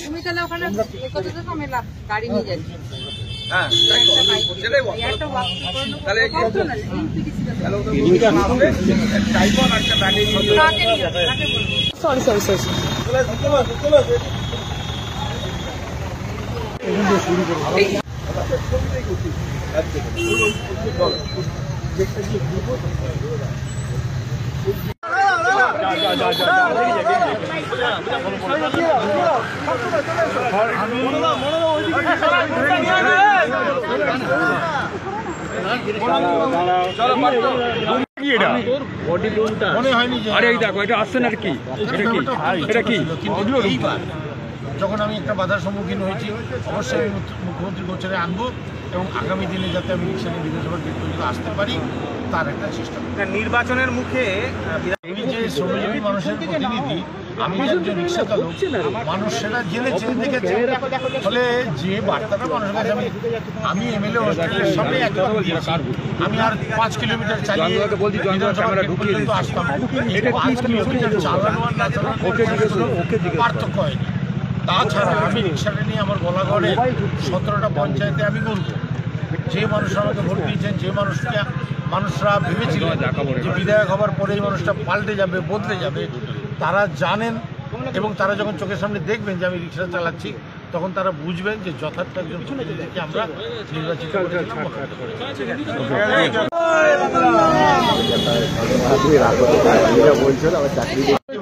তুমি তাহলে ওখানে কত দেবো আমি গাড়ি নিয়ে যাচ্ছি। হ্যাঁ সরি সরি সরি যখন আমি একটা বাধার সম্মুখীন হয়েছি অবশ্যই আমি মুখ্যমন্ত্রী গোচরে আনবো এবং আগামী দিনে যাতে আমি রিক্সা নিয়ে বিধানসভার গেট পর্যন্ত আসতে পারি তার একটা চেষ্টা করব। নির্বাচনের মুখে এই যে শ্রমজীবী মানুষের প্রতিনিধি, আমি একজন রিক্সা চালক, মানুষ সেটা জেনেছে দেখেছে, ফলে যে বার্তাটা মানুষের কাছে আমি এমএলএ হোস্টেলের সামনে একবার দিয়েছি, আমি আর 5 কিলোমিটার চালিয়ে বিধানসভার গেট পর্যন্ত আসতাম। 5 কিলোমিটার চালানো আর না চালানো পার্থক্য হয়নি। তাছাড়া আমি রিক্সাটা নিয়ে আমার গলাগড়ে 17টা পঞ্চায়েতে আমি করব। যে মানুষরা আমাকে ভোট দিয়েছেন, যে মানুষরা ভেবেছিলেন যে বিধায়ক হবার পরে এই মানুষটা পাল্টে যাবে, বদলে যাবে, তারা জানেন এবং তারা যখন চোখের সামনে দেখবেন যে আমি রিক্সা চালাচ্ছি তখন তারা বুঝবেন যে যথার্থ একজন প্রতিনিধিকে আমরা নির্বাচিত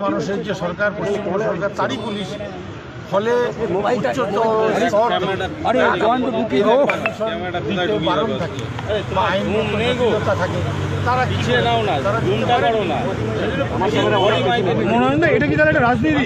মানুষের যে সরকার, পশ্চিমবঙ্গ সরকার তারই পুলিশ, ফলে বারণ থাকে বা আইনগততা থাকে, তারা মনে হয় না এটা কি তাহলে একটা রাজনীতি?